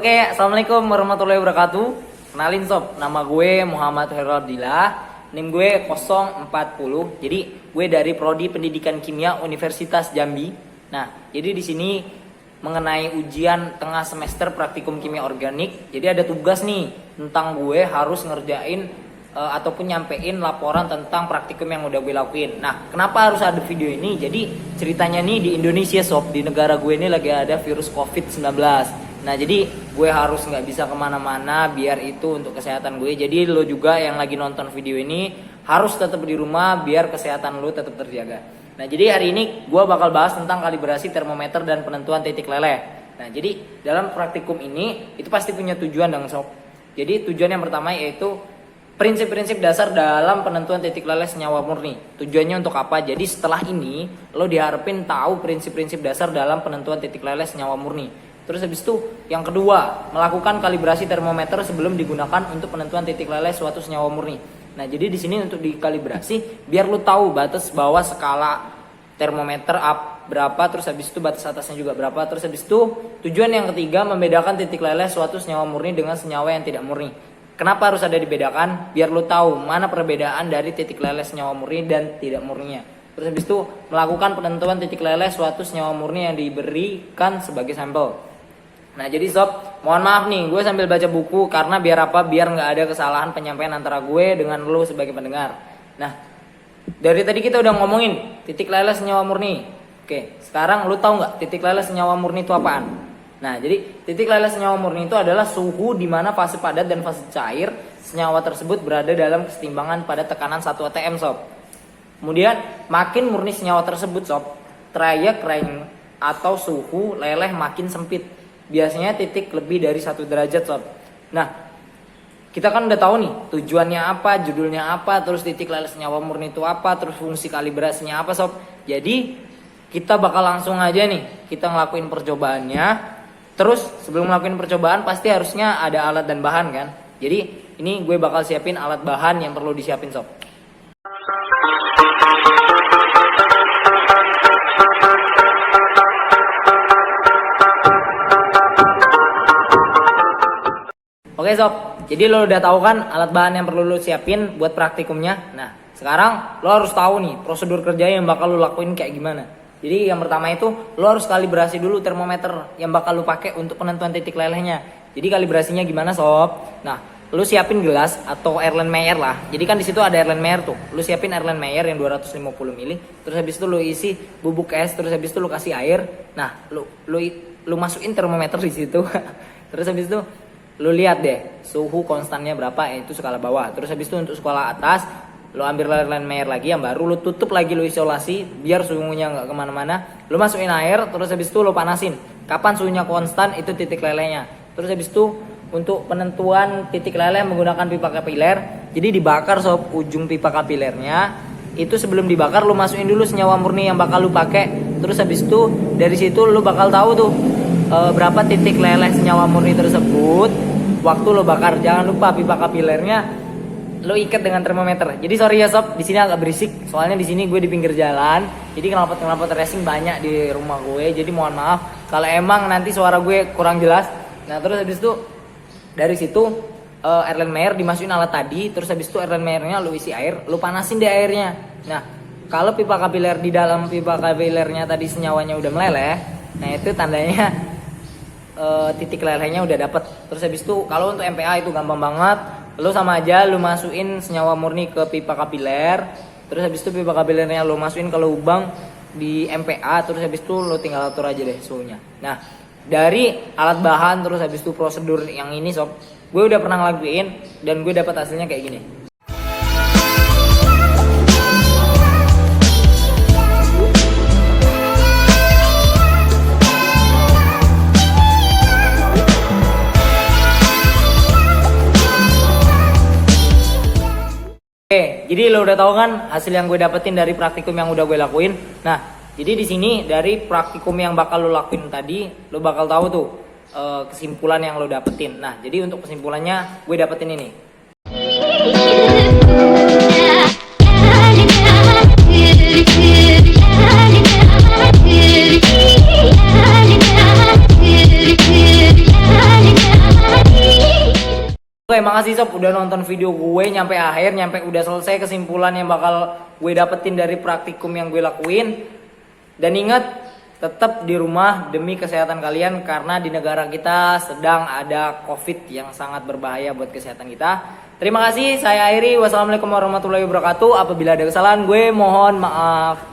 Oke, assalamualaikum warahmatullahi wabarakatuh. Kenalin sob, nama gue Muhammad Heraldila. NIM gue 040. Jadi gue dari Prodi Pendidikan Kimia Universitas Jambi. Nah, jadi di sini mengenai ujian tengah semester praktikum kimia organik. Jadi ada tugas nih tentang gue harus ngerjain ataupun nyampein laporan tentang praktikum yang udah gue lakuin. Nah, kenapa harus ada video ini? Jadi ceritanya nih di Indonesia sob, di negara gue ini lagi ada virus COVID-19. Nah, jadi gue harus nggak bisa kemana-mana biar itu untuk kesehatan gue. Jadi lo juga yang lagi nonton video ini harus tetap di rumah biar kesehatan lo tetap terjaga. Nah, jadi hari ini gue bakal bahas tentang kalibrasi termometer dan penentuan titik leleh. Nah, jadi dalam praktikum ini itu pasti punya tujuan dong sob. Jadi tujuan yang pertama yaitu prinsip-prinsip dasar dalam penentuan titik leleh senyawa murni. Tujuannya untuk apa? Jadi setelah ini lo diharapin tahu prinsip-prinsip dasar dalam penentuan titik leleh senyawa murni. Terus habis itu yang kedua, melakukan kalibrasi termometer sebelum digunakan untuk penentuan titik leleh suatu senyawa murni. Nah, jadi di sini untuk dikalibrasi biar lu tahu batas bawah skala termometer up berapa, terus habis itu batas atasnya juga berapa. Terus habis itu tujuan yang ketiga, membedakan titik leleh suatu senyawa murni dengan senyawa yang tidak murni. Kenapa harus ada dibedakan? Biar lu tahu mana perbedaan dari titik leleh senyawa murni dan tidak murninya. Terus habis itu melakukan penentuan titik leleh suatu senyawa murni yang diberikan sebagai sampel. Nah, jadi sob, mohon maaf nih, gue sambil baca buku karena biar apa? Biar nggak ada kesalahan penyampaian antara gue dengan lo sebagai pendengar. Nah, dari tadi kita udah ngomongin titik leleh senyawa murni. Oke, sekarang lo tahu nggak titik leleh senyawa murni itu apaan? Nah, jadi titik leleh senyawa murni itu adalah suhu di mana fase padat dan fase cair senyawa tersebut berada dalam kesetimbangan pada tekanan 1 atm sob. Kemudian makin murni senyawa tersebut sob, trayek atau suhu leleh makin sempit. Biasanya titik lebih dari 1 derajat sob. Nah, kita kan udah tahu nih tujuannya apa, judulnya apa, terus titik leleh senyawa murni itu apa, terus fungsi kalibrasinya apa sob. Jadi kita bakal langsung aja nih kita ngelakuin percobaannya. Terus sebelum ngelakuin percobaan pasti harusnya ada alat dan bahan kan. Jadi ini gue bakal siapin alat bahan yang perlu disiapin sob. Oke sob, jadi lo udah tahu kan alat bahan yang perlu lo siapin buat praktikumnya. Nah, sekarang lo harus tahu nih prosedur kerja yang bakal lo lakuin kayak gimana. Jadi yang pertama itu lo harus kalibrasi dulu termometer yang bakal lo pakai untuk penentuan titik lelehnya. Jadi kalibrasinya gimana sob? Nah, lo siapin gelas atau Erlenmeyer lah. Jadi kan di situ ada Erlenmeyer tuh. Lo siapin Erlenmeyer yang 250 ml. Terus habis itu lo isi bubuk es. Terus habis itu lo kasih air. Nah, lo masukin termometer di situ. Terus habis itu lu lihat deh suhu konstannya berapa, itu skala bawah. Terus habis itu untuk skala atas lu ambil Erlenmeyer lagi yang baru, lu tutup lagi, lu isolasi biar suhunya nggak kemana-mana. Lu masukin air, terus habis itu lu panasin. Kapan suhunya konstan itu titik lelehnya. Terus habis itu untuk penentuan titik leleh menggunakan pipa kapiler. Jadi dibakar sob ujung pipa kapilernya. Itu sebelum dibakar lu masukin dulu senyawa murni yang bakal lu pakai. Terus habis itu dari situ lu bakal tahu tuh berapa titik leleh senyawa murni tersebut waktu lo bakar. Jangan lupa pipa kapilernya lo ikat dengan termometer. Jadi sorry ya sob, di sini agak berisik soalnya di sini gue di pinggir jalan. Jadi knalpot racing banyak di rumah gue. Jadi mohon maaf kalau emang nanti suara gue kurang jelas. Nah, terus habis itu dari situ Erlenmeyer dimasukin alat tadi. Terus habis itu Erlenmeyernya lo isi air, lo panasin deh airnya. Nah, kalau pipa kapiler di dalam pipa kapilernya tadi senyawanya udah meleleh, nah itu tandanya titik lelehnya udah dapet. Terus habis itu kalau untuk MPA itu gampang banget. Lo sama aja lo masukin senyawa murni ke pipa kapiler. Terus habis itu pipa kapilernya lo masukin ke lubang di MPA. Terus habis itu lo tinggal atur aja deh suhunya. Nah, dari alat bahan terus habis itu prosedur yang ini sob, gue udah pernah ngelakuin dan gue dapet hasilnya kayak gini. Oke, jadi lo udah tahu kan hasil yang gue dapetin dari praktikum yang udah gue lakuin. Nah, jadi di sini dari praktikum yang bakal lo lakuin tadi, lo bakal tahu tuh kesimpulan yang lo dapetin. Nah, jadi untuk kesimpulannya gue dapetin ini. makasih sob udah nonton video gue nyampe akhir, nyampe udah selesai kesimpulan yang bakal gue dapetin dari praktikum yang gue lakuin. Dan ingat, tetap di rumah demi kesehatan kalian karena di negara kita sedang ada COVID yang sangat berbahaya buat kesehatan kita. Terima kasih, saya akhiri. Wassalamualaikum warahmatullahi wabarakatuh. Apabila ada kesalahan gue mohon maaf.